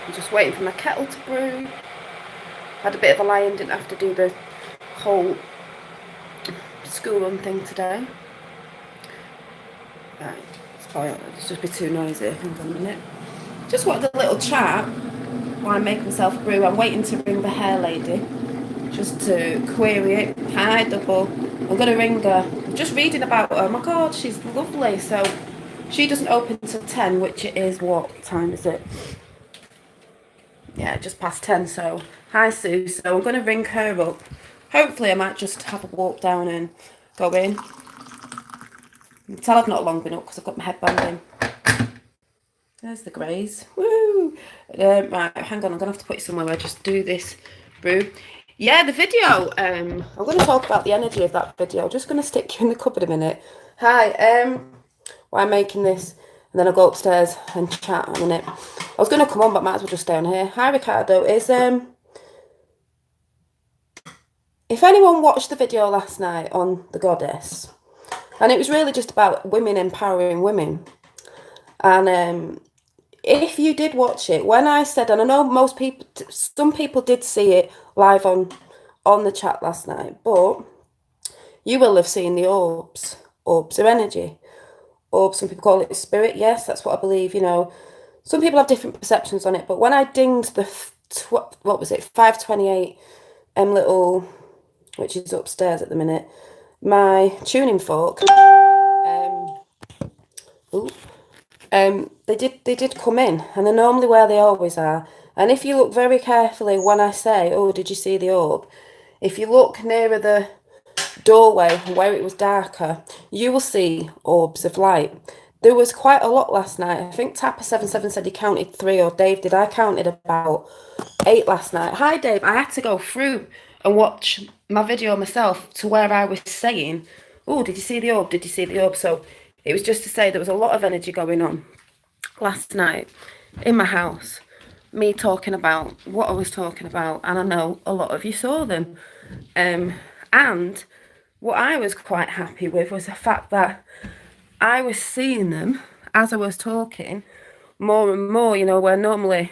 I'm just waiting for my kettle to brew. Had a bit of a lie-in, didn't have to do the whole school run thing today. Right, it's just a bit too noisy. Hang on a minute. Just wanted a little chat while I make myself a brew. I'm waiting to ring the hair lady just to query it. Hi, double. I'm going to ring her. Just reading about her. Oh my God, she's lovely. So she doesn't open till 10, which it is, what time is it? Yeah, just past 10. So, hi, Sue. So I'm going to ring her up. Hopefully, I might just have a walk down and go in. You can tell I've not long been up because I've got my headband in. There's the greys. Woo! Right, hang on. I'm going to have to put you somewhere where I just do this brew. Yeah, the video. I'm going to talk about the energy of that video. I'm just going to stick you in the cupboard a minute. Hi. Why I'm making this, and then I'll go upstairs and chat a minute. I was going to come on, but might as well just stay on here. Hi, Ricardo. If anyone watched the video last night on the Goddess, and it was really just about women empowering women, and if you did watch it, when I said, and I know some people did see it live on the chat last night, but you will have seen the orbs. Orbs are energy. Orbs, some people call it spirit. Yes, that's what I believe. You know, some people have different perceptions on it. But when I dinged the, what was it, 528 little, which is upstairs at the minute, my tuning fork, they did come in, and they're normally where they always are. And if you look very carefully when I say, oh, did you see the orb? If you look nearer the doorway where it was darker, you will see orbs of light. There was quite a lot last night. I think Tapper77 said he counted 3, or Dave did. I counted about 8 last night. Hi, Dave. I had to go through and watch my video myself to where I was saying, oh, did you see the orb? Did you see the orb? So it was just to say there was a lot of energy going on last night in my house. Me talking about what I was talking about, and I know a lot of you saw them. And what I was quite happy with was the fact that I was seeing them as I was talking more and more, you know, where normally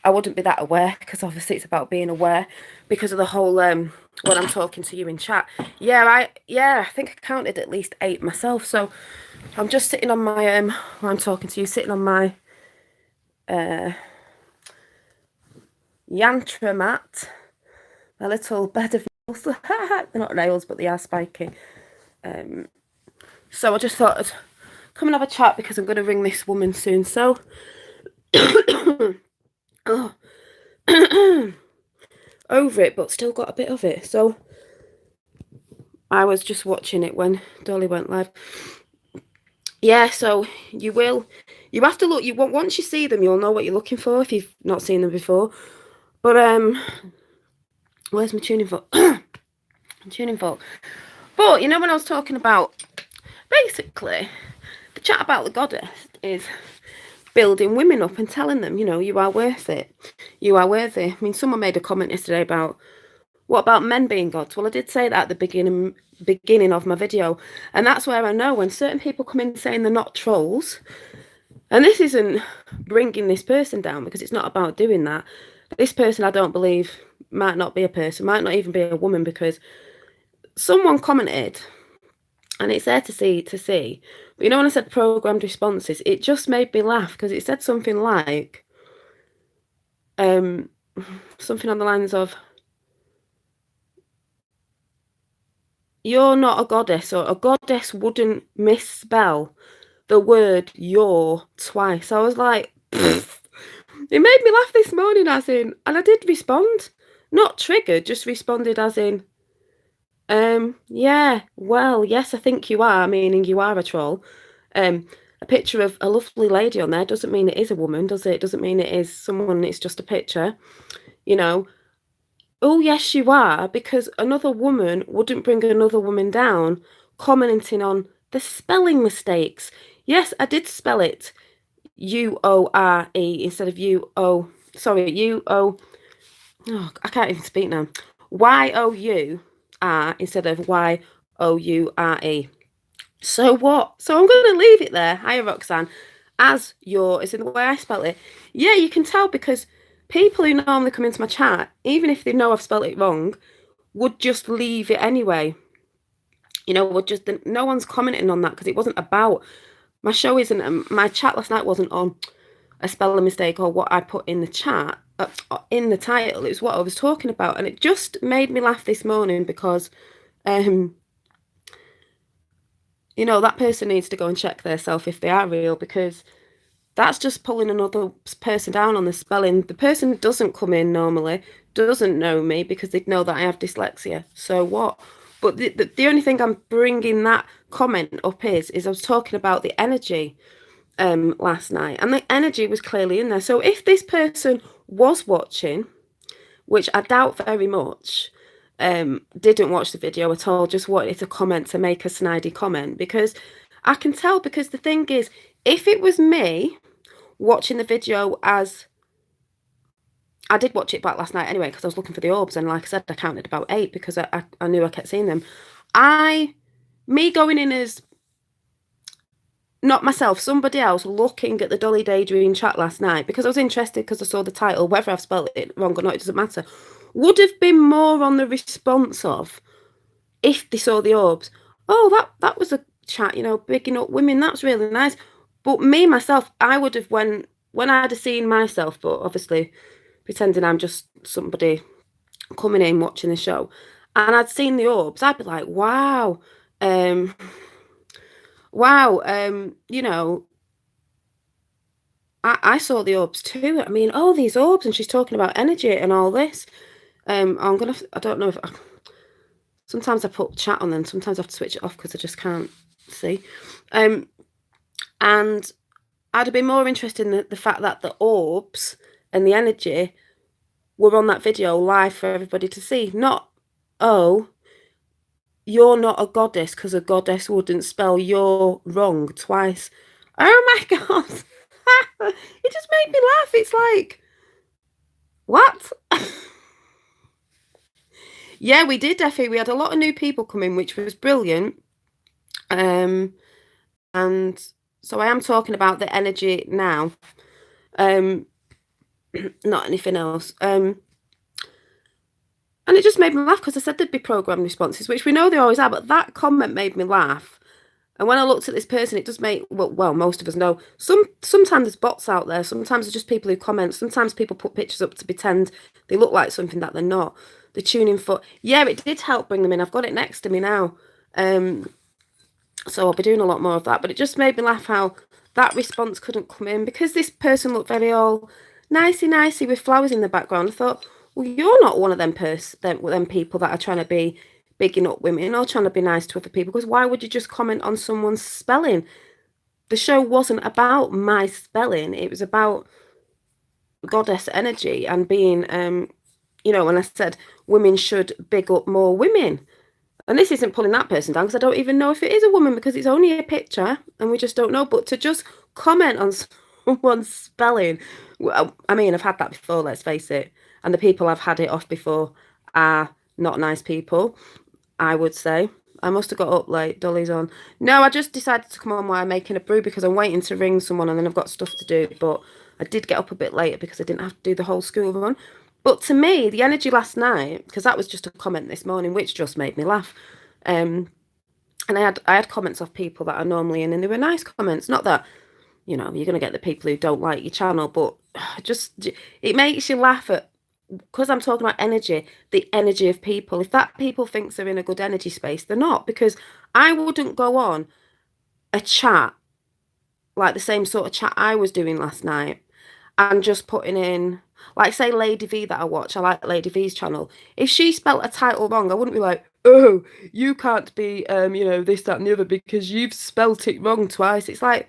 I wouldn't be that aware, because obviously it's about being aware because of the whole when I'm talking to you in chat. I think I counted at least 8 myself. So I'm just sitting on my while I'm talking to you, sitting on my yantra mat, a little bed of nails. They're not nails, but they are spiky. So I just thought I'd come and have a chat because I'm going to ring this woman soon. So oh. Over it, but still got a bit of it. So I was just watching it when Dolly went live. Yeah, so you have to look. Once you see them, you'll know what you're looking for if you've not seen them before. But where's my tuning fork? Tuning fork. But you know, when I was talking about, basically, the chat about the Goddess is building women up and telling them, you know, you are worth it. You are worthy. I mean, someone made a comment yesterday about, what about men being gods? Well, I did say that at the beginning of my video. And that's where I know when certain people come in saying they're not trolls, and this isn't bringing this person down, because it's not about doing that. This person, I don't believe, might not be a person, might not even be a woman, because someone commented, and it's there to see. But you know, when I said programmed responses, it just made me laugh, because it said something like, something on the lines of, you're not a goddess, or a goddess wouldn't misspell the word "your" twice. I was like, pfft. It made me laugh this morning, as in, and I did respond, not triggered, just responded as in, yeah, well, yes, I think you are, meaning you are a troll. A picture of a lovely lady on there doesn't mean it is a woman, does it? It doesn't mean it is someone, it's just a picture, you know. Oh, yes, you are, because another woman wouldn't bring another woman down, commenting on the spelling mistakes. Yes, I did spell it U-O-R-E instead of U-O, oh, I can't even speak now. Y-O-U-R instead of Y-O-U-R-E. So what? So I'm going to leave it there. Hiya, Roxanne. as your, is in the way I spell it. Yeah, you can tell because people who normally come into my chat, even if they know I've spelled it wrong, would just leave it anyway. You know, would just, no one's commenting on that because it wasn't about, my show isn't, my chat last night wasn't on a spelling mistake or what I put in the chat, in the title. It was what I was talking about. And it just made me laugh this morning because, you know, that person needs to go and check themselves if they are real, because that's just pulling another person down on the spelling. The person doesn't come in normally, doesn't know me because they'd know that I have dyslexia. So what? But the only thing I'm bringing that comment up is I was talking about the energy last night, and the energy was clearly in there. So if this person was watching, which I doubt very much, didn't watch the video at all, just wanted to comment to make a snidey comment, because I can tell, because the thing is, if it was me watching the video, as I did watch it back last night anyway, because I was looking for the orbs, and like I said, I counted about 8 because I knew I kept seeing them. Me going in as not myself, somebody else, looking at the Dolly Daydream chat last night, because I was interested because I saw the title, whether I've spelled it wrong or not, it doesn't matter, would have been more on the response of, if they saw the orbs, oh, that was a chat, you know, bigging up women, that's really nice. But me, myself, I would have, when I'd have seen myself, but obviously pretending I'm just somebody coming in watching the show, and I'd seen the orbs, I'd be like, wow, you know, I saw the orbs too. I mean, oh, these orbs, and she's talking about energy and all this. I don't know if sometimes I put chat on, then sometimes I have to switch it off because I just can't see. And I'd have been more interested in the fact that the orbs and the energy were on that video live for everybody to see. Not, oh, you're not a goddess because a goddess wouldn't spell you're wrong twice. Oh my God. It just made me laugh. It's like, what? Yeah, we did, Effie. We had a lot of new people come in, which was brilliant. And so I am talking about the energy now. Not anything else. And it just made me laugh because I said there'd be programmed responses, which we know they always are, but that comment made me laugh. And when I looked at this person, it does make, well, most of us know, sometimes there's bots out there, sometimes there's just people who comment, sometimes people put pictures up to pretend they look like something that they're not. The tuning for, yeah, it did help bring them in. I've got it next to me now. So I'll be doing a lot more of that, but it just made me laugh how that response couldn't come in because this person looked very all nicey with flowers in the background. I thought, well, you're not one of them people that are trying to be bigging up women or trying to be nice to other people, because why would you just comment on someone's spelling? The show wasn't about my spelling, it was about goddess energy and being, you know, when I said women should big up more women. And this isn't pulling that person down because I don't even know if it is a woman because it's only a picture and we just don't know. But to just comment on someone's spelling, well, I mean, I've had that before, let's face it. And the people I've had it off before are not nice people, I would say. I must have got up late. Dolly's on. No, I just decided to come on while I'm making a brew because I'm waiting to ring someone and then I've got stuff to do. But I did get up a bit later because I didn't have to do the whole school run. But to me, the energy last night, because that was just a comment this morning, which just made me laugh. And I had comments of people that are normally in, and they were nice comments. Not that, you know, you're going to get the people who don't like your channel, but just, it makes you laugh at, because I'm talking about energy, the energy of people. If that people thinks they're in a good energy space, they're not, because I wouldn't go on a chat, like the same sort of chat I was doing last night, and just putting in, like, say, Lady V that I watch, I like Lady V's channel. If she spelt a title wrong, I wouldn't be like, oh, you can't be, you know, this, that, and the other because you've spelt it wrong twice. It's like,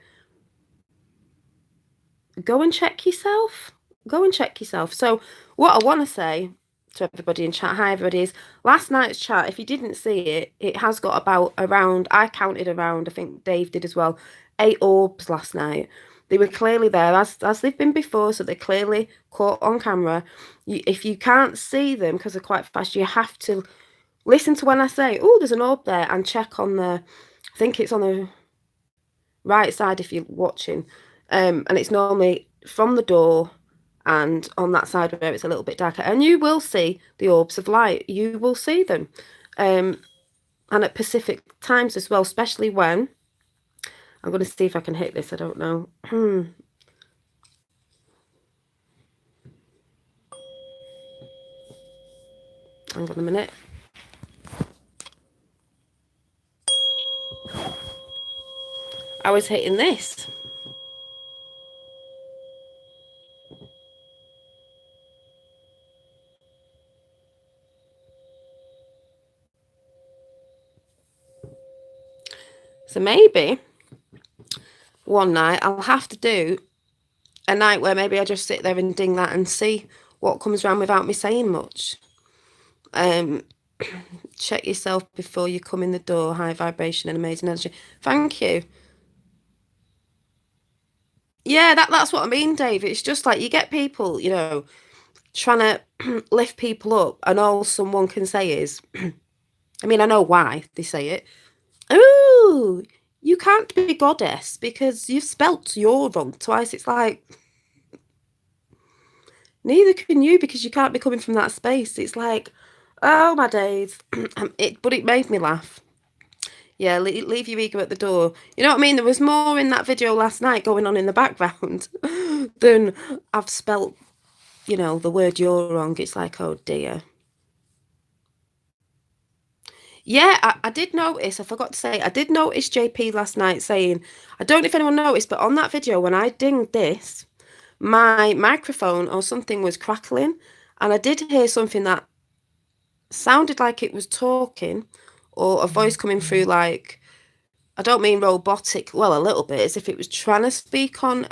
go and check yourself. Go and check yourself. So what I want to say to everybody in chat, hi everybody, is last night's chat, if you didn't see it, it has got around, I counted around, I think Dave did as well, 8 orbs last night. They were clearly there, as they've been before, so they're clearly caught on camera. If you can't see them because they're quite fast, you have to listen to when I say, oh, there's an orb there, and check on the, I think it's on the right side if you're watching. And it's normally from the door and on that side where it's a little bit darker. And you will see the orbs of light. You will see them. And at Pacific times as well, especially when... I'm going to see if I can hit this. I don't know. Hang on a minute. I was hitting this. So maybe one night I'll have to do a night where maybe I just sit there and ding that and see what comes around without me saying much. Check yourself before you come in the door. High vibration and amazing energy. Thank you. Yeah, that's what I mean, Dave. It's just like you get people, you know, trying to lift people up, and all someone can say is, I mean, I know why they say it. Oh, you can't be goddess because you've spelt your wrong twice. It's like, neither can you because you can't be coming from that space. It's like, oh my days. But it made me laugh. Yeah, leave your ego at the door. You know what I mean? There was more in that video last night going on in the background than I've spelt, you know, the word you're wrong. It's like, oh dear. Yeah, I did notice, I forgot to say, I did notice JP last night saying, I don't know if anyone noticed, but on that video, when I dinged this, my microphone or something was crackling, and I did hear something that sounded like it was talking, or a voice coming through like, I don't mean robotic, well, a little bit, as if it was trying to speak on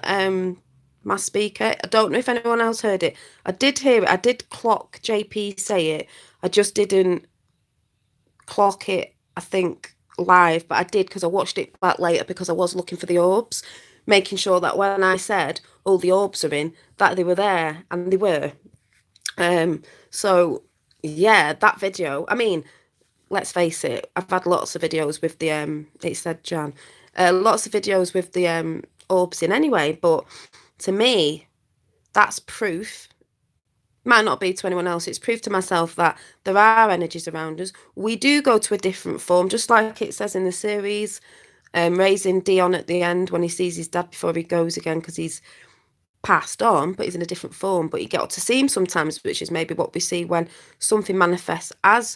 my speaker. I don't know if anyone else heard it. I did hear it. I did clock JP say it. I just didn't clock it, I think, live, but I did because I watched it back later because I was looking for the orbs, making sure that when I said, oh, the orbs are in, that they were there, and they were. So yeah, that video, I mean, let's face it, I've had lots of videos with the it said Jan, lots of videos with the orbs in anyway, but to me, that's proof. Might not be to anyone else. It's proof to myself that there are energies around us. We do go to a different form, just like it says in the series, raising Dion at the end when he sees his dad before he goes again because he's passed on, but he's in a different form. But you get to see him sometimes, which is maybe what we see when something manifests as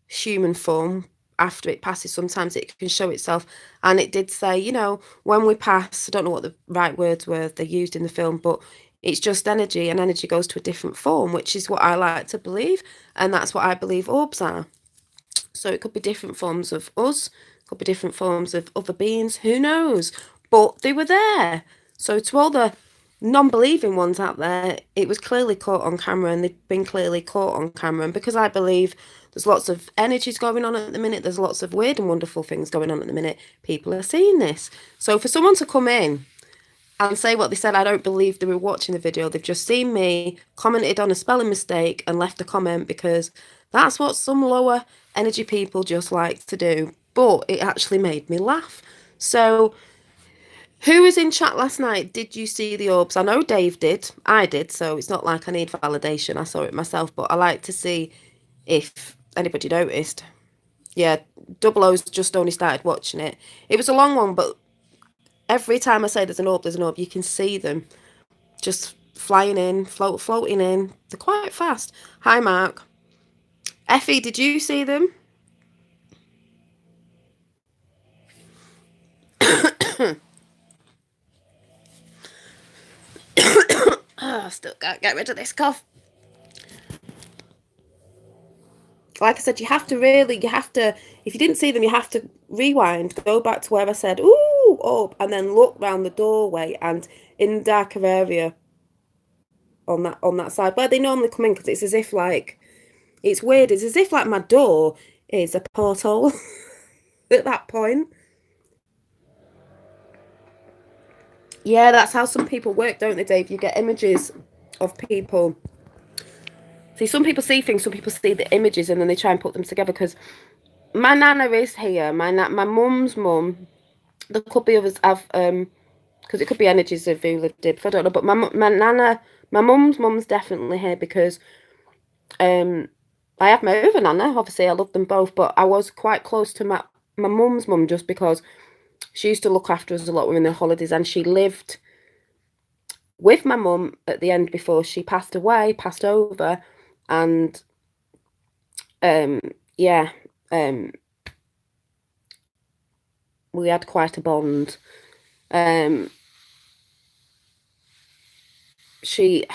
human form after it passes. Sometimes it can show itself. And it did say, you know, when we pass, I don't know what the right words were they used in the film, but it's just energy, and energy goes to a different form, which is what I like to believe. And that's what I believe orbs are. So it could be different forms of us, could be different forms of other beings, who knows? But they were there. So to all the non-believing ones out there, it was clearly caught on camera, and they've been clearly caught on camera. And because I believe there's lots of energies going on at the minute, there's lots of weird and wonderful things going on at the minute, people are seeing this. So for someone to come in and say what they said, I don't believe they were watching the video. They've just seen me, commented on a spelling mistake, and left a comment because that's what some lower energy people just like to do. But it actually made me laugh. So who was in chat last night? Did you see the orbs? I know Dave did. I did. So it's not like I need validation. I saw it myself. But I like to see if anybody noticed. Yeah, Double O's just only started watching it. It was a long one, but every time I say there's an orb, you can see them just flying in, floating in. They're quite fast. Hi, Mark. Effie, did you see them? I still can't get rid of this cough. Like I said, you have to, if you didn't see them, you have to rewind, go back to where I said, ooh, up, and then look round the doorway and in the darker area on that side where they normally come in, because it's as if like, it's weird. It's as if like my door is a porthole at that point. Yeah, that's how some people work, don't they, Dave? You get images of people. See, some people see things, some people see the images, and then they try and put them together. Because my nana is here, my mum's mum. There could be others. I've because it could be energies of who lived it. I don't know. But my nana, my mum's definitely here because I have my other nana. Obviously, I love them both, but I was quite close to my mum's mum just because she used to look after us a lot when we were in the holidays, and she lived with my mum at the end before she passed over, and yeah, we had quite a bond. She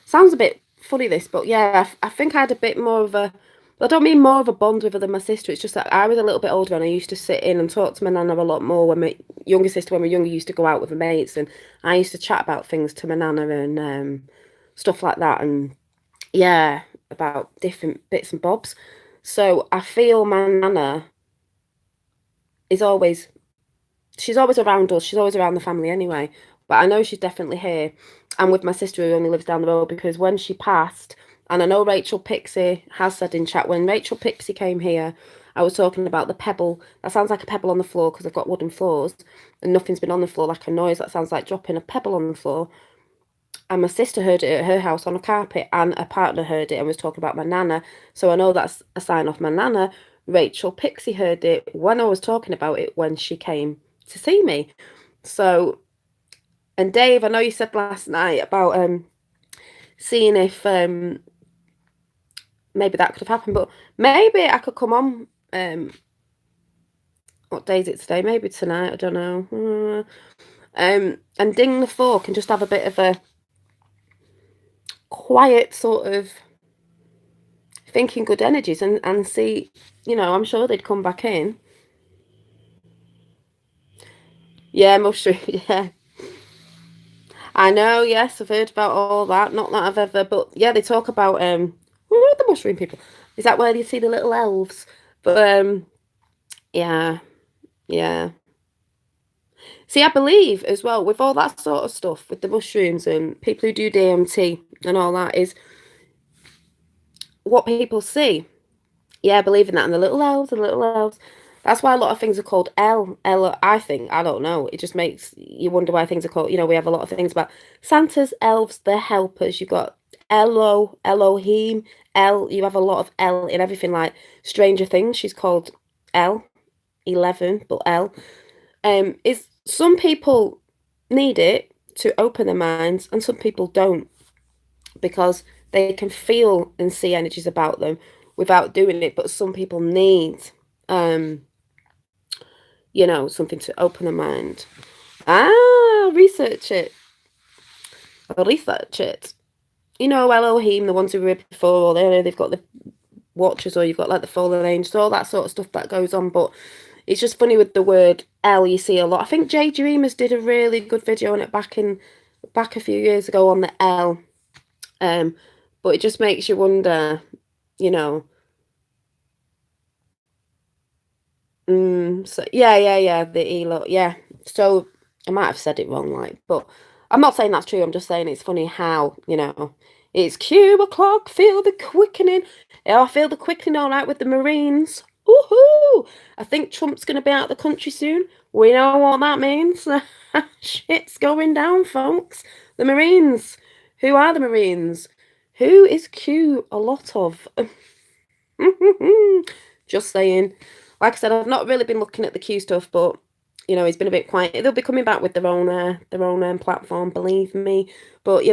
sounds a bit funny this, but yeah, I think I had a bit more of a. I don't mean more of a bond with her than my sister. It's just that I was a little bit older and I used to sit in and talk to my nana a lot more. When my younger sister, when we were younger, used to go out with her mates, and I used to chat about things to my nana and stuff like that. And yeah, about different bits and bobs. So I feel my nana is always she's always around us. She's always around the family anyway. But I know she's definitely here. And with my sister who only lives down the road, because when she passed, and I know Rachel Pixie has said in chat, when Rachel Pixie came here, I was talking about the pebble. That sounds like a pebble on the floor because I've got wooden floors and nothing's been on the floor, like a noise that sounds like dropping a pebble on the floor. And my sister heard it at her house on a carpet, and a partner heard it and was talking about my nana. So I know that's a sign off my nana. Rachel Pixie heard it when I was talking about it when she came to see me. So, and Dave, I know you said last night about seeing if maybe that could have happened, but maybe I could come on. What day is it today? Maybe tonight. I don't know. And ding the fork and just have a bit of a quiet sort of thinking good energies and see, I'm sure they'd come back in. Yeah, mushroom, yeah. I know, yes, I've heard about all that. Not that I've ever, but yeah, they talk about who are the mushroom people? Is that where you see the little elves? But yeah, yeah. See, I believe as well with all that sort of stuff with the mushrooms and people who do DMT and all that is what people see. Yeah, I believe in that. And the little elves and little elves. That's why a lot of things are called I think. I don't know. It just makes you wonder why things are called. We have a lot of things about Santa's, elves, they're helpers. You've got Elohim, You have a lot of L in everything. Like Stranger Things, she's called L11, but L. Is some people need it to open their minds, and some people don't because they can feel and see energies about them without doing it. But some people need, something to open their mind. Research it. Research it. Elohim, the ones who were here before, or they've got the Watchers, or you've got like the fallen angels, all that sort of stuff that goes on. But it's just funny with the word L, you see a lot. I think Jay Dreamers did a really good video on it back a few years ago on the L. But it just makes you wonder, so yeah, the Elo, yeah. So I might have said it wrong, like, but I'm not saying that's true. I'm just saying it's funny how, it's Q o'clock, feel the quickening. Yeah, I feel the quickening all right with the Marines. Woohoo! I think Trump's going to be out of the country soon. We know what that means. Shit's going down, folks. The Marines. Who are the Marines? Who is Q a lot of? Just saying. Like I said, I've not really been looking at the Q stuff, but he's been a bit quiet. They'll be coming back with their own platform, believe me. But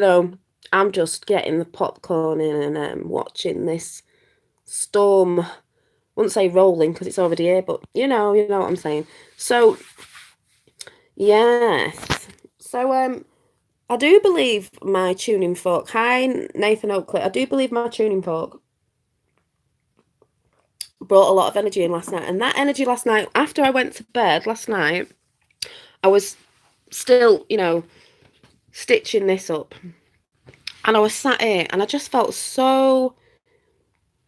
I'm just getting the popcorn in and watching this storm. I wouldn't say rolling because it's already here, but you know what I'm saying. So yes. So I do believe my tuning fork. Hi Nathan Oakley. I do believe my tuning fork brought a lot of energy in last night. And that energy last night, after I went to bed last night, I was still, stitching this up. And I was sat here and I just felt so.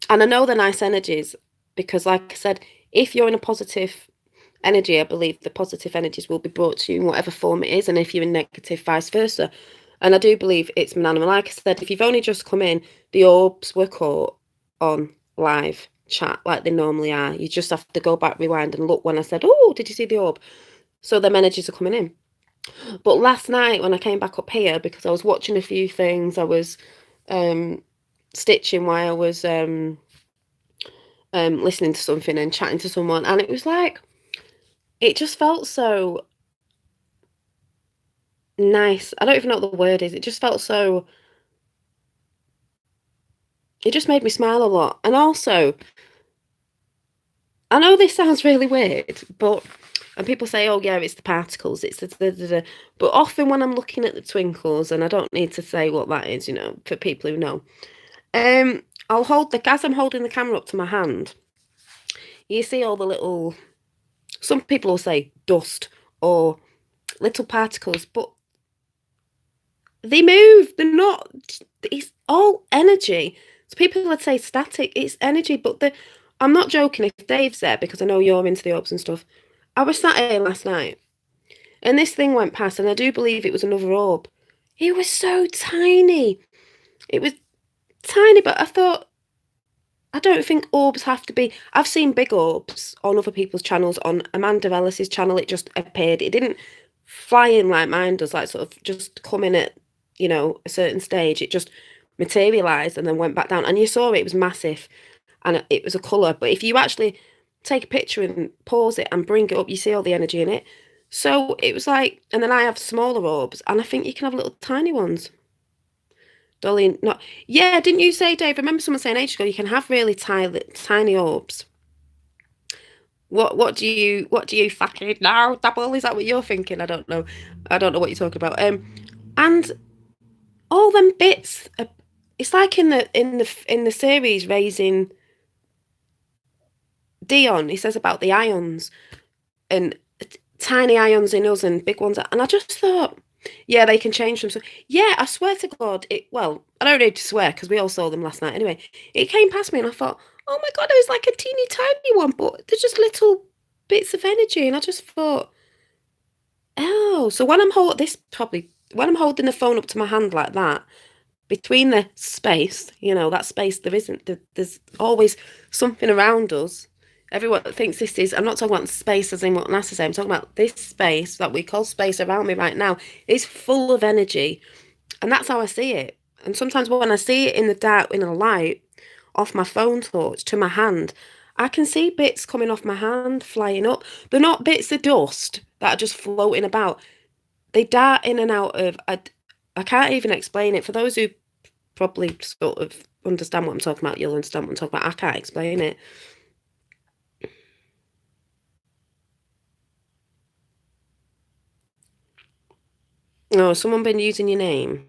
And I know they're nice energies because, like I said, if you're in a positive energy, I believe the positive energies will be brought to you in whatever form it is. And if you're in negative, vice versa. And I do believe it's Manana. Like I said, if you've only just come in, the orbs were caught on live chat like they normally are. You just have to go back, rewind, and look when I said, "Oh, did you see the orb?" So them energies are coming in. But last night when I came back up here, because I was watching a few things, I was stitching while I was listening to something and chatting to someone, and it was like it just felt so nice. I don't even know what the word is. It just felt so. It just made me smile a lot, and also I know this sounds really weird, but and people say, "Oh yeah, it's the particles, it's the." But often when I'm looking at the twinkles, and I don't need to say what that is, for people who know. I'll hold as I'm holding the camera up to my hand. You see all the little. Some people will say dust or little particles, but they move. They're not. It's all energy. So people would say static. It's energy, but I'm not joking. If Dave's there, because I know you're into the orbs and stuff. I was sat here last night, and this thing went past, and I do believe it was another orb. It was so tiny. It was tiny, but I thought I don't think orbs have to be. I've seen big orbs on other people's channels. On Amanda Ellis's channel, it just appeared. It didn't fly in like mine does, like sort of just come in at, a certain stage. It just materialized and then went back down. And you saw it was massive and it was a colour. But if you actually take a picture and pause it and bring it up, you see all the energy in it. So it was like, and then I have smaller orbs, and I think you can have little tiny ones. Dolly, not yeah. Didn't you say, Dave? Remember someone saying ages ago you can have really tiny orbs. What do you fucking know? Double, is that what you're thinking? I don't know. I don't know what you're talking about. And all them bits. It's like in the series Raising Dion. He says about the ions and tiny ions in us and big ones. And I just thought, yeah, they can change them. So yeah, I swear to God, well, I don't need to swear because we all saw them last night anyway. It came past me and I thought, oh my God, it was like a teeny tiny one, but they're just little bits of energy. And I just thought, oh, so when I'm holding the phone up to my hand like that, between the space, that space there's always something around us. Everyone thinks this is, I'm not talking about space as in what NASA say, I'm talking about this space that we call space around me right now is full of energy. And that's how I see it. And sometimes when I see it in the dark, in a light, off my phone torch to my hand, I can see bits coming off my hand, flying up. They're not bits of dust that are just floating about. They dart in and out of, I can't even explain it. For those who probably sort of understand what I'm talking about, you'll understand what I'm talking about. I can't explain it. Oh, someone been using your name?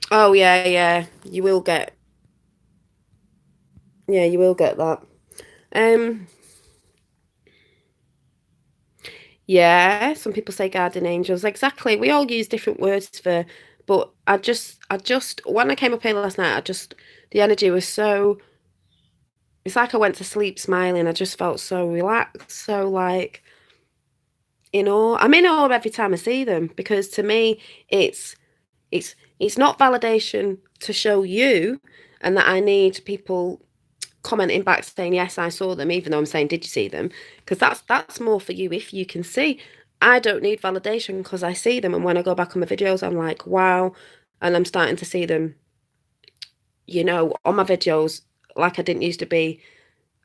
Oh yeah, yeah. You will get. Yeah, you will get that. Um, yeah. Some people say guardian angels. Exactly. We all use different words for. But I just when I came up here last night, the energy was so. It's like I went to sleep smiling. I just felt so relaxed, so like in awe. I'm in awe every time I see them because to me, it's it's not validation to show you and that I need people commenting back saying yes I saw them, even though I'm saying did you see them, because that's more for you if you can see. I don't need validation because I see them, and when I go back on my videos I'm like wow, and I'm starting to see them on my videos like I didn't used to be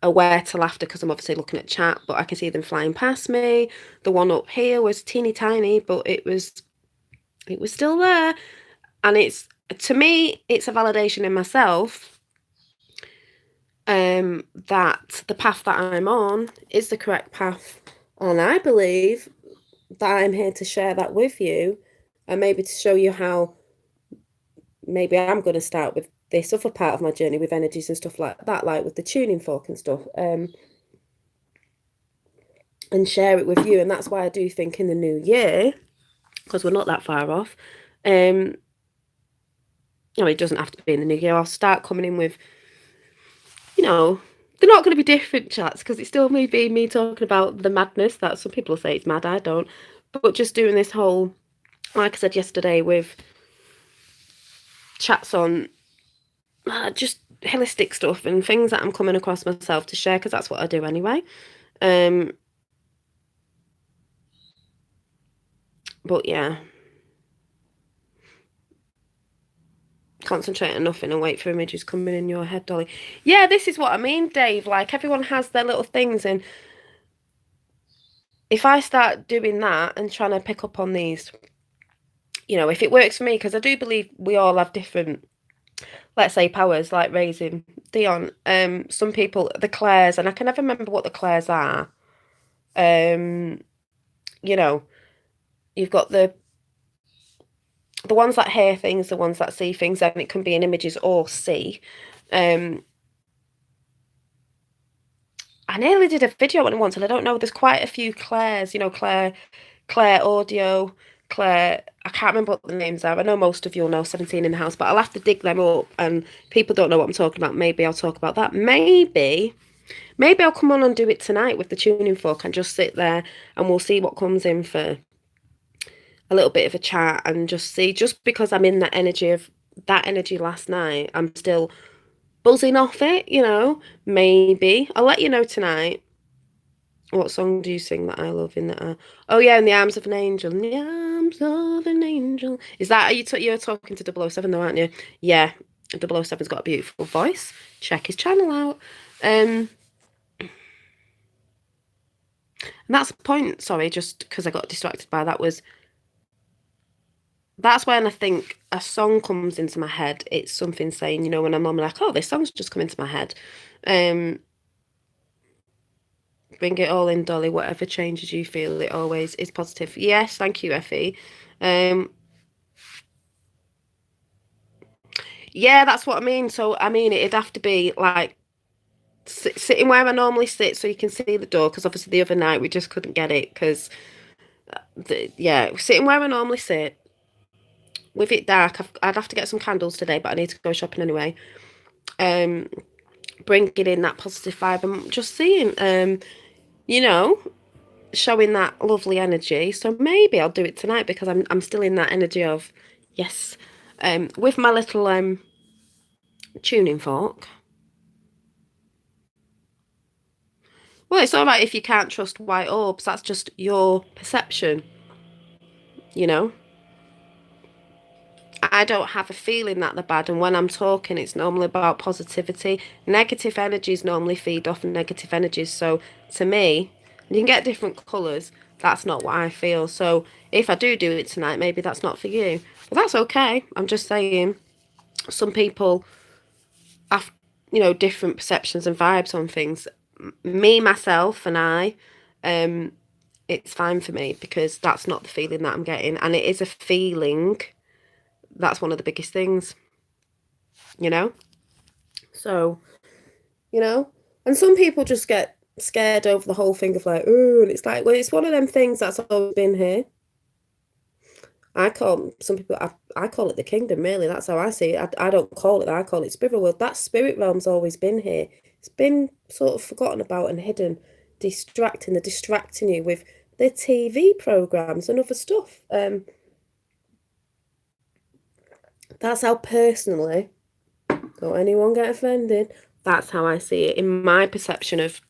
aware to laughter because I'm obviously looking at chat, but I can see them flying past me. The one up here was teeny tiny, but it was still there. And it's to me it's a validation in myself that the path that I'm on is the correct path, and I believe that I'm here to share that with you, and maybe to show you how maybe I'm going to start with this other part of my journey with energies and stuff like that, like with the tuning fork and stuff, and share it with you. And that's why I do think in the new year, because we're not that far off, it doesn't have to be in the new year, I'll start coming in with they're not going to be different chats because it's still me talking about the madness that some people say it's mad. I don't, but just doing this whole, like I said yesterday, with chats on just holistic stuff and things that I'm coming across myself to share because that's what I do anyway. But yeah, concentrate on nothing and wait for images coming in your head, Dolly. Yeah, this is what I mean, Dave. Like everyone has their little things, and if I start doing that and trying to pick up on these, if it works for me, because I do believe we all have different, let's say, powers, like raising Dion. Some people, the clairs, and I can never remember what the clairs are. Um, you know, you've got the ones that hear things, the ones that see things, and it can be in images or see. I nearly did a video on it once, and I don't know. There's quite a few Claires, Claire Audio, Claire. I can't remember what the names are. I know most of you'll know 17 in the house, but I'll have to dig them up. And people don't know what I'm talking about. Maybe I'll talk about that. Maybe I'll come on and do it tonight with the tuning fork and just sit there and we'll see what comes in for a little bit of a chat and just see. Just because I'm in that energy last night, I'm still buzzing off it, maybe. I'll let you know tonight. What song do you sing that I love in the Oh yeah, In the Arms of an Angel. In the Arms of an Angel. Is that you're talking to 007 though, aren't you? Yeah. 007's got a beautiful voice. Check his channel out. And that's the point, sorry, just because I got distracted by that's when I think a song comes into my head. It's something saying, when I'm like, oh, this song's just come into my head. Bring it all in, Dolly. Whatever changes you feel, it always is positive. Yes, thank you, Effie. Yeah, that's what I mean. So, I mean, it'd have to be like sitting where I normally sit so you can see the door. Because obviously the other night we just couldn't get it. Because, sitting where I normally sit with it dark. I'd have to get some candles today, but I need to go shopping anyway. Bringing in that positive vibe and just seeing, showing that lovely energy. So maybe I'll do it tonight because I'm still in that energy of yes, with my little tuning fork. Well, it's all right if you can't trust white orbs. That's just your perception, you know. I don't have a feeling that they're bad, and when I'm talking, it's normally about positivity. Negative energies normally feed off negative energies. So to me, you can get different colours. That's not what I feel. So if I do it tonight, maybe that's not for you. But that's okay. I'm just saying, some people have, different perceptions and vibes on things. Me, myself, and I, it's fine for me because that's not the feeling that I'm getting, and it is a feeling. That's one of the biggest things, So, and some people just get scared over the whole thing of like, oh, and it's like, well, it's one of them things that's always been here. I call some people, I call it the kingdom, really. That's how I see it. I don't call it that. I call it spirit world. That spirit realm's always been here. It's been sort of forgotten about and hidden, distracting you with the TV programs and other stuff. That's how personally, don't anyone get offended, that's how I see it. In my perception of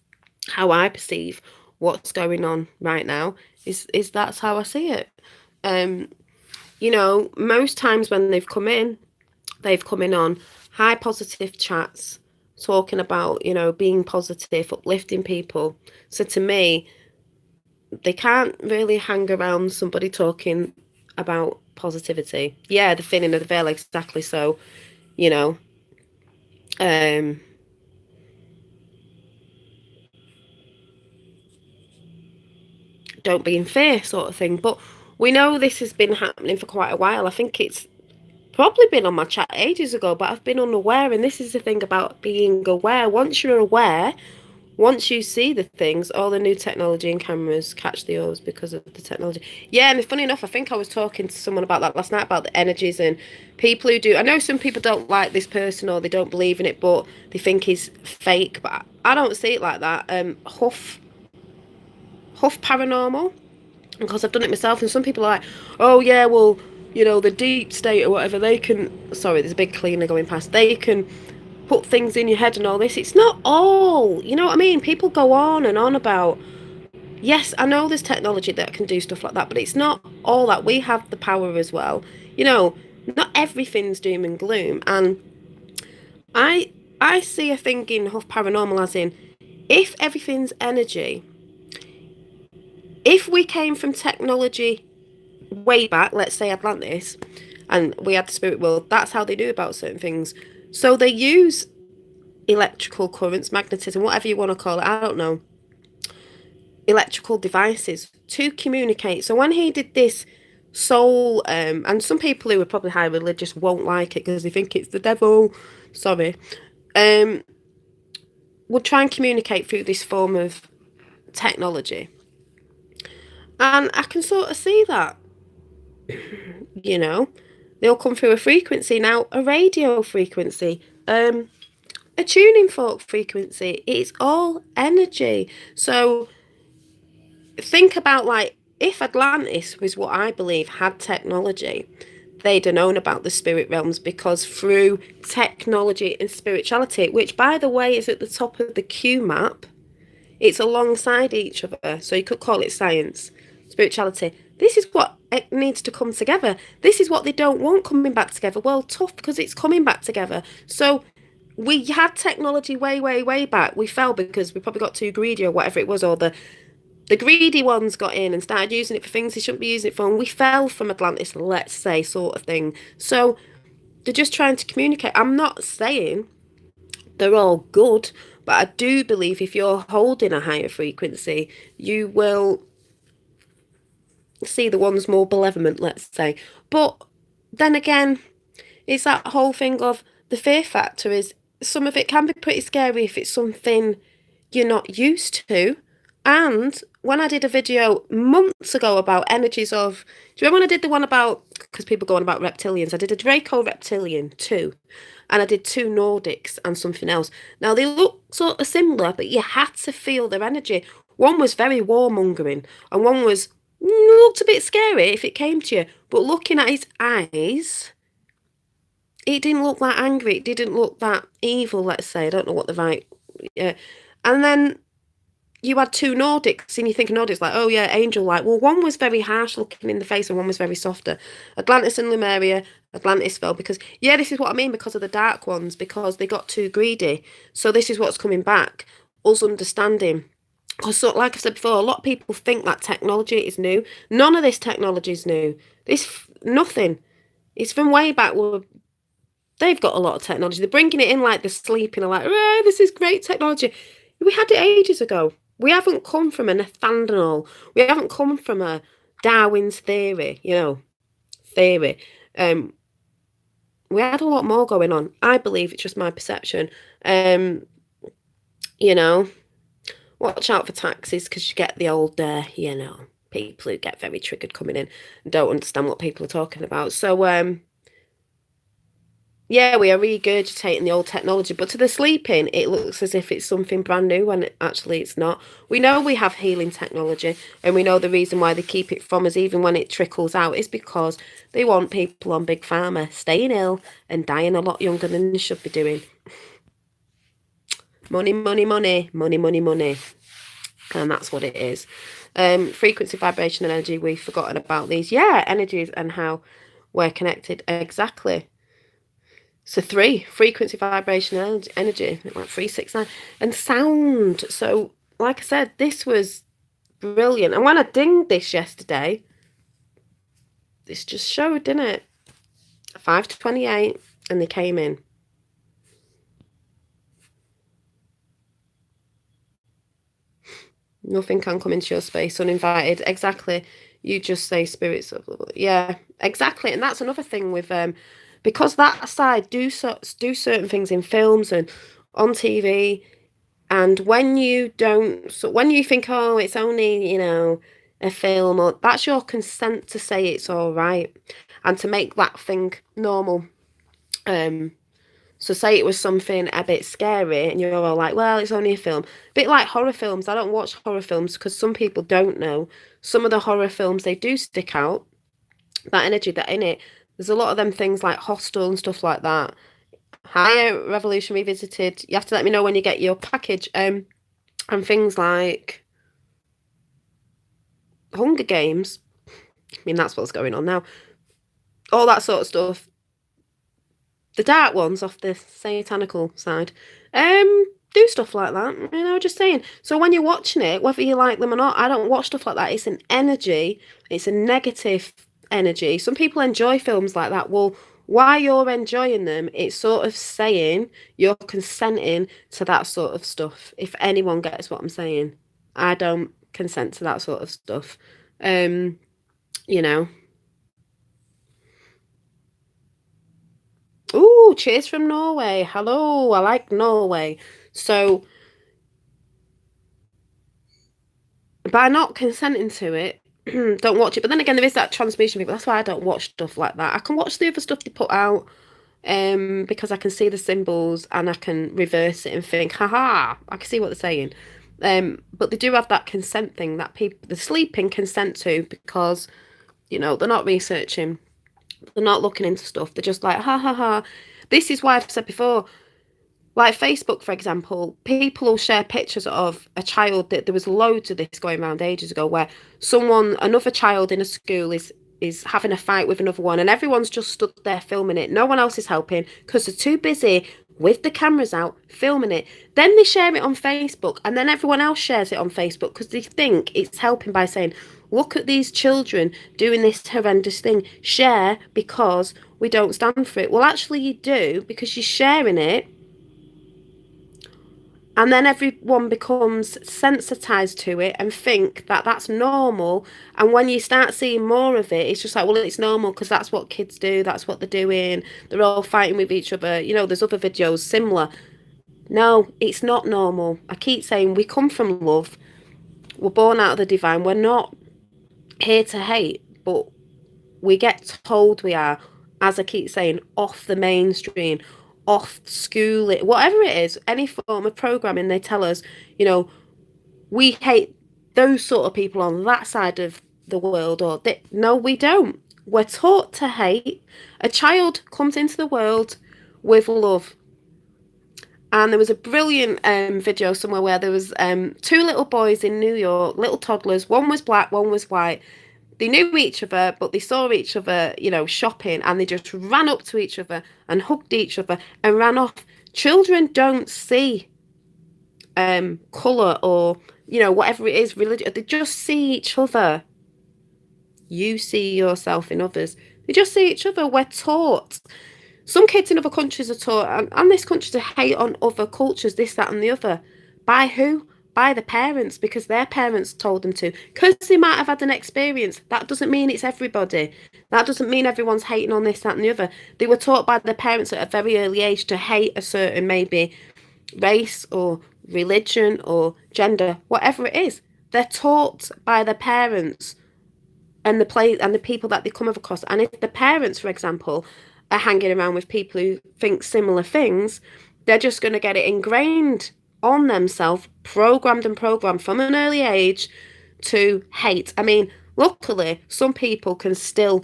how I perceive what's going on right now, is that's how I see it. Most times when they've come in on high positive chats, talking about, being positive, uplifting people. So to me, they can't really hang around somebody talking about positivity. Yeah, the thin end of the veil, exactly. So, don't be in fear, sort of thing. But we know this has been happening for quite a while. I think it's probably been on my chat ages ago, but I've been unaware. And this is the thing about being aware. Once you're aware, once you see the things, all the new technology and cameras catch the orbs because of the technology. Yeah, and funny enough, I think I was talking to someone about that last night, about the energies and people who do. I know some people don't like this person or they don't believe in it, but they think he's fake. But I don't see it like that. Huff Paranormal, because I've done it myself, and some people are like, oh yeah, well, the deep state or whatever, they can, sorry, there's a big cleaner going past, they can put things in your head and all this. It's not all, you know what I mean? People go on and on about, yes, I know there's technology that can do stuff like that, but it's not all that. We have the power as well. You know, not everything's doom and gloom. And I I see a thing in Huff Paranormal as in, if everything's energy, if we came from technology way back, let's say Atlantis, and we had the spirit world, that's how they knew about certain things. So they use electrical currents, magnetism, whatever you want to call it, I don't know, electrical devices to communicate. So when he did this soul, and some people who are probably high religious won't like it because they think it's the devil, sorry, um, would try and communicate through this form of technology. And I can sort of see that, you know. They'll come through a frequency. Now, a radio frequency, a tuning fork frequency, it's all energy. So think about, like, if Atlantis was what I believe had technology, they'd have known about the spirit realms, because through technology and spirituality, which by the way is at the top of the Q map, it's alongside each other. So you could call it science, spirituality. This is what it needs to come together. This is what they don't want coming back together. Well, tough, because it's coming back together. So we had technology way, way, way back. We fell because we probably got too greedy or whatever it was, or the greedy ones got in and started using it for things they shouldn't be using it for. And we fell from Atlantis, let's say, sort of thing. So they're just trying to communicate. I'm not saying they're all good, but I do believe if you're holding a higher frequency, you will see the ones more malevolent, let's say. But then again, it's that whole thing of the fear factor is, some of it can be pretty scary if it's something you're not used to. And when I did a video months ago about energies of, do you remember when I did the one about, because people go on about reptilians, I did a Draco reptilian too, and I did two Nordics and something else. Now they look sort of similar, but you had to feel their energy. One was very warmongering, and one was looked a bit scary if it came to you. But looking at his eyes, it didn't look that angry. It didn't look that evil, let's say. I don't know what the right. And then you had two Nordics, and you think Nordics like, oh yeah, angel like. Well, one was very harsh looking in the face, and one was very softer. Atlantis and Lemuria, Atlantis fell because, yeah, this is what I mean, because of the dark ones, because they got too greedy. So this is what's coming back, us understanding. Because, so, like I said before, a lot of people think that technology is new. None of this technology is new. Nothing. It's from way back. Well, they've got a lot of technology. They're bringing it in like they're sleeping. They're like, oh, this is great technology. We had it ages ago. We haven't come from a Nathaniel. We haven't come from a Darwin's theory, theory. We had a lot more going on. I believe it's just my perception. You know, watch out for taxis, because you get the old, people who get very triggered coming in and don't understand what people are talking about. So, yeah, we are regurgitating the old technology, but to the sleeping, it looks as if it's something brand new when actually it's not. We know we have healing technology, and we know the reason why they keep it from us, even when it trickles out, is because they want people on Big Pharma staying ill and dying a lot younger than they should be doing. Money, money, money, money, money, money. And that's what it is. Frequency, vibration, and energy, we've forgotten about these. Yeah, energies and how we're connected. Exactly. So 3, frequency, vibration, energy, like 369, and sound. So, like I said, this was brilliant. And when I dinged this yesterday, this just showed, didn't it? 5 to 28, and they came in. Nothing can come into your space uninvited. Exactly. You just say spirits of, yeah, exactly. And that's another thing with because that side do certain things in films and on TV, and when you don't, so when you think, oh, it's only, a film, or that's your consent to say it's all right and to make that thing normal. So say it was something a bit scary and you're all like, well, it's only a film. A bit like horror films. I don't watch horror films because some people don't know. Some of the horror films, they do stick out. That energy that in it. There's a lot of them things like Hostel and stuff like that. Hi, Revolution Revisited. You have to let me know when you get your package. And things like Hunger Games. I mean, that's what's going on now. All that sort of stuff. The dark ones off the satanical side. Do stuff like that. Just saying. So when you're watching it, whether you like them or not, I don't watch stuff like that. It's an energy. It's a negative energy. Some people enjoy films like that. Well, while you're enjoying them, it's sort of saying you're consenting to that sort of stuff. If anyone gets what I'm saying, I don't consent to that sort of stuff. Um, you know. Ooh, cheers from Norway. Hello, I like Norway. So by not consenting to it, don't watch it. But then again, there is that transmission people. That's why I don't watch stuff like that. I can watch the other stuff they put out, because I can see the symbols and I can reverse it and think, haha, I can see what they're saying. But they do have that consent thing that people the sleeping consent to because, they're not researching, they're not looking into stuff. They're just like, ha ha ha. This is why I've said before, like Facebook, for example, people will share pictures of a child that there was loads of this going around ages ago where another child in a school is having a fight with another one and everyone's just stood there filming it. No one else is helping because they're too busy with the cameras out filming it. Then they share it on Facebook and then everyone else shares it on Facebook because they think it's helping by saying, look at these children doing this horrendous thing. Share because we don't stand for it. Well, actually, you do because you're sharing it and then everyone becomes sensitized to it and think that that's normal. And when you start seeing more of it, it's just like, well, it's normal because that's what kids do. That's what they're doing. They're all fighting with each other. There's other videos similar. No, it's not normal. I keep saying we come from love. We're born out of the divine. We're not here to hate, but we get told we are, as I keep saying, off the mainstream, off school, whatever it is, any form of programming, they tell us, you know, we hate those sort of people on that side of the world, no, we don't. We're taught to hate. A child comes into the world with love. And there was a brilliant video somewhere where there was two little boys in New York, little toddlers. One was black, one was white. They knew each other, but they saw each other, shopping, and they just ran up to each other and hugged each other and ran off. Children don't see colour or, whatever it is, religion. They just see each other. You see yourself in others. They just see each other. We're taught. Some kids in other countries are taught, and this country to hate on other cultures, this, that, and the other. By who? By the parents, because their parents told them to. Because they might have had an experience. That doesn't mean it's everybody. That doesn't mean everyone's hating on this, that, and the other. They were taught by their parents at a very early age to hate a certain maybe race or religion or gender, whatever it is. They're taught by their parents and the people that they come across. And if the parents, for example, are hanging around with people who think similar things, they're just going to get it ingrained on themselves, programmed from an early age to hate. I mean, luckily, some people can still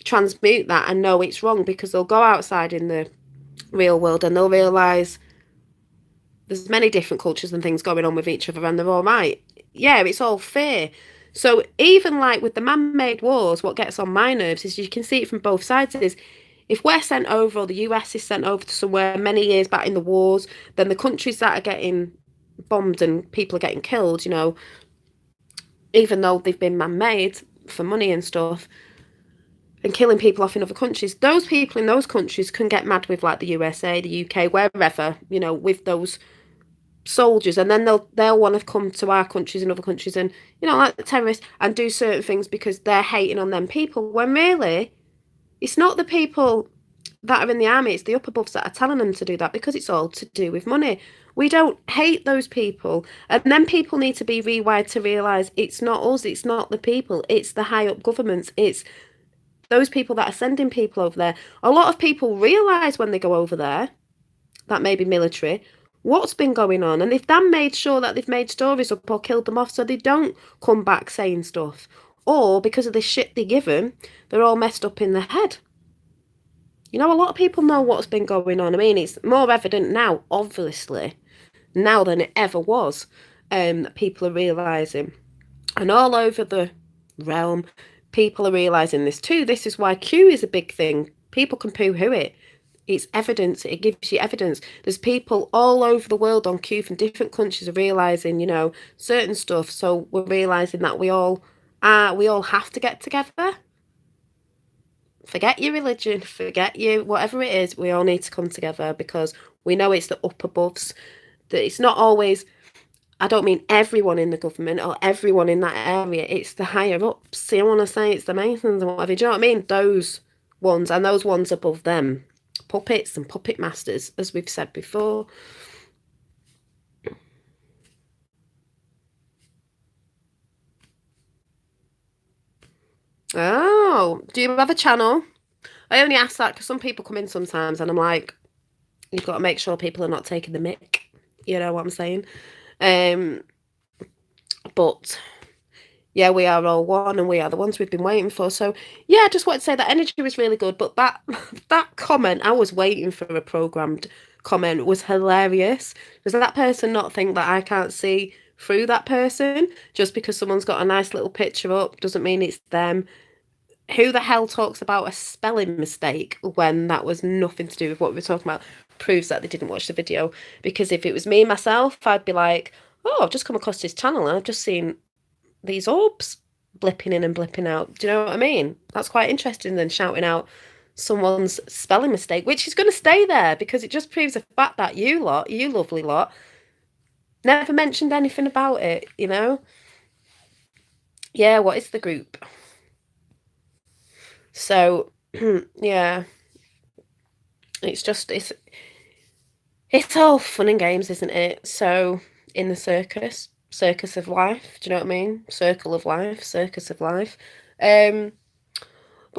transmute that and know it's wrong because they'll go outside in the real world and they'll realise there's many different cultures and things going on with each other and they're all right. Yeah, it's all fair. So even like with the man-made wars, what gets on my nerves is you can see it from both sides is if we're sent over or the US is sent over to somewhere many years back in the wars, then the countries that are getting bombed and people are getting killed, even though they've been man-made for money and stuff and killing people off in other countries, those people in those countries can get mad with like the USA, the UK, wherever, with those soldiers, and then they'll want to come to our countries and other countries and like the terrorists and do certain things because they're hating on them people when really it's not the people that are in the army, it's the upper buffs that are telling them to do that because it's all to do with money. We don't hate those people, and then people need to be rewired to realise it's not us, it's not the people, it's the high up governments, it's those people that are sending people over there. A lot of people realise when they go over there, that may be military, what's been going on, and they've then made sure that they've made stories up or killed them off so they don't come back saying stuff, or because of the shit they give them, they're all messed up in the head. You know, a lot of people know what's been going on. I mean, it's more evident now, obviously, now than it ever was, that people are realising. And all over the realm, people are realising this too. This is why Q is a big thing. People can poo-hoo it. It's evidence. It gives you evidence. There's people all over the world on Q from different countries are realising, you know, certain stuff. So we're realising that we all have to get together. Forget your religion, forget you, whatever it is, we all need to come together because we know it's the up aboves. That it's not always, I don't mean everyone in the government or everyone in that area, it's the higher ups. You want to say it's the Masons and whatever. Do you know what I mean? Those ones and those ones above them. Puppets and puppet masters, as we've said before. Oh, do you have a channel? I only ask that because some people come in sometimes and I'm like, you've got to make sure people are not taking the mick. You know what I'm saying? But yeah, we are all one and we are the ones we've been waiting for. So yeah, I just want to say that energy was really good. But that that comment, I was waiting for a programmed comment, was hilarious. Does that person not think that I can't see through that person? Just because someone's got a nice little picture up doesn't mean it's them. Who the hell talks about a spelling mistake when that was nothing to do with what we were talking about? Proves that they didn't watch the video. Because if it was me myself, I'd be like, oh, I've just come across this channel and I've just seen these orbs blipping in and blipping out. Do you know what I mean? That's quite interesting than shouting out someone's spelling mistake, which is going to stay there because it just proves the fact that you lot, you lovely lot, never mentioned anything about it, you know? Yeah, what is the group? So, yeah. It's all fun and games, isn't it? So, in the circus of life, do you know what I mean? Circle of life, circus of life. But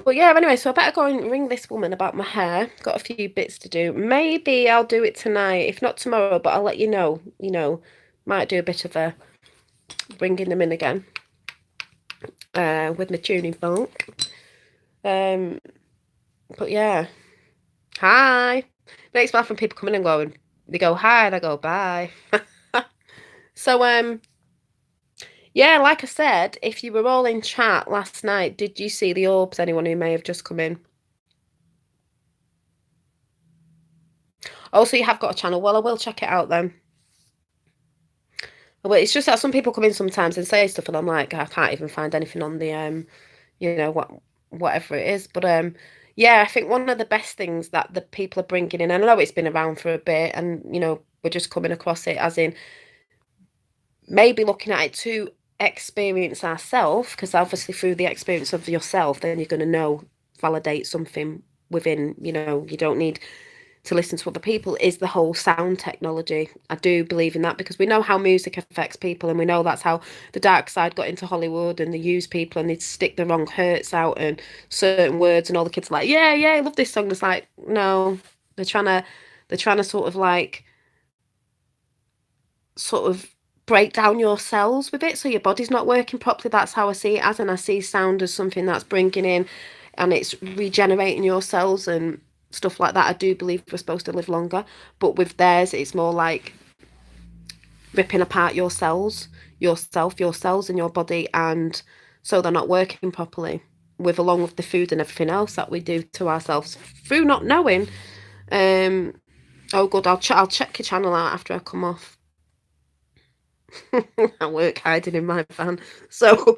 yeah, anyway, so I better go and ring this woman about my hair. Got a few bits to do. Maybe I'll do it tonight, if not tomorrow, but I'll let you know. You know, might do a bit of a bringing them in again with my tuning fork. But yeah, hi. Makes me laugh when people come in and go, and they go hi, and I go bye. So yeah, like I said, if you were all in chat last night, did you see the orbs? Anyone who may have just come in. Also, you have got a channel. Well, I will check it out then. But it's just that some people come in sometimes and say stuff, and I'm like, I can't even find anything on the you know, whatever it is. But yeah, I think one of the best things that the people are bringing in, and I know it's been around for a bit, and you know, we're just coming across it as in maybe looking at it to experience ourselves, because obviously through the experience of yourself, then you're going to know, validate something within, you know, you don't need to listen to other people, is the whole sound technology. I do believe in that because we know how music affects people, and we know that's how the dark side got into Hollywood, and they use people and they stick the wrong hurts out and certain words, and all the kids are like, yeah, I love this song. It's like, no, they're trying to sort of like break down your cells with it, so your body's not working properly. That's how I see it as, and I see sound as something that's bringing in and it's regenerating your cells and stuff like that. I do believe we're supposed to live longer, but with theirs it's more like ripping apart your cells, yourself, your cells in your body, and so they're not working properly, with along with the food and everything else that we do to ourselves through not knowing. Oh good, I'll check your channel out after I come off. I work hiding in my van, so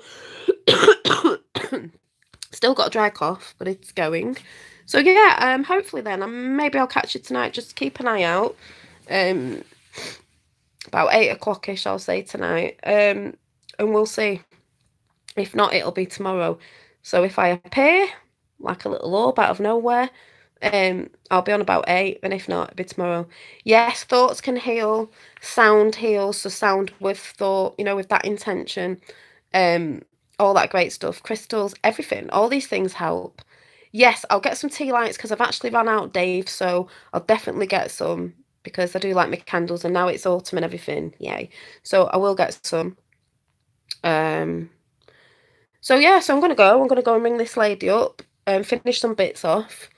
still got a dry cough, but it's going. So yeah, hopefully then, maybe I'll catch you tonight. Just keep an eye out. About 8 o'clock-ish, I'll say tonight. And we'll see. If not, it'll be tomorrow. So if I appear like a little orb out of nowhere, I'll be on about 8, and if not, it'll be tomorrow. Yes, thoughts can heal, sound heals, so sound with thought, you know, with that intention, all that great stuff, crystals, everything, all these things help. Yes, I'll get some tea lights because I've actually run out, Dave, so I'll definitely get some because I do like my candles, and now it's autumn and everything, yay. So I will get some. So yeah, so I'm gonna go and ring this lady up and finish some bits off.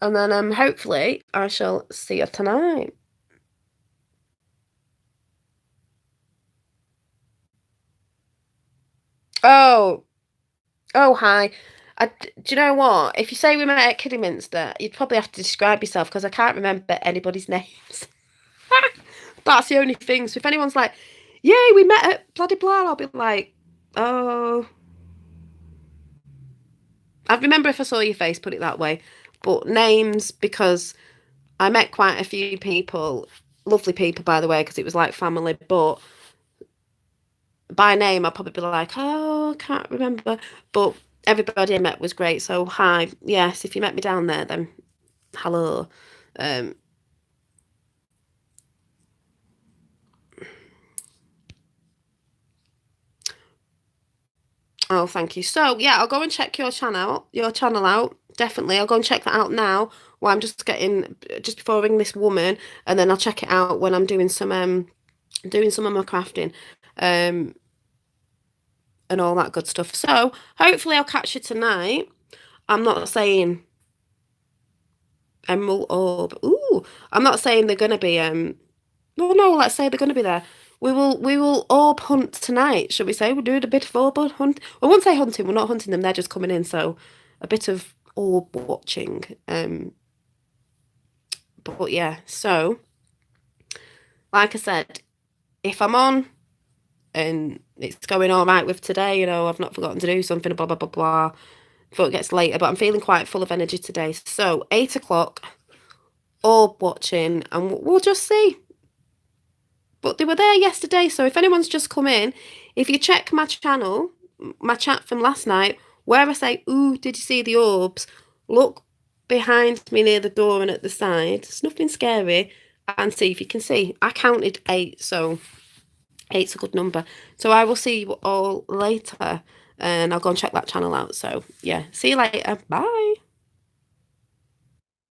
And then hopefully I shall see you tonight. Oh, oh, hi. Do you know what? If you say we met at Kidderminster, you'd probably have to describe yourself because I can't remember anybody's names. That's the only thing. So if anyone's like, "Yay, we met at bloody blah," I'll be like, "Oh, I remember if I saw your face, put it that way." But names, because I met quite a few people, lovely people, by the way, because it was like family. But by name, I'll probably be like, "Oh, I can't remember." But everybody I met was great. So hi, yes, if you met me down there, then hello. Um, oh, thank you. So yeah, I'll go and check your channel out. Definitely, I'll go and check that out now. While I'm just before I ring this woman, and then I'll check it out when I'm doing some of my crafting, um, and all that good stuff. So hopefully I'll catch you tonight. I'm not saying Emerald Orb. Ooh, I'm not saying they're gonna be well, no, let's say they're gonna be there. We will orb hunt tonight, shall we say? We're doing a bit of orb hunt. I won't say hunting, we're not hunting them, they're just coming in, so a bit of orb watching. But yeah, so like I said, if I'm on and it's going all right with today, I've not forgotten to do something, blah blah blah blah. Before it gets later, but I'm feeling quite full of energy today. So 8 o'clock, orb watching, and we'll just see. But they were there yesterday, so if anyone's just come in, if you check my channel, my chat from last night, where I say, "Ooh, did you see the orbs?" Look behind me near the door and at the side. It's nothing scary, and see if you can see. I counted 8, so 8's a good number. So I will see you all later, and I'll go and check that channel out. So yeah, see you later. Bye.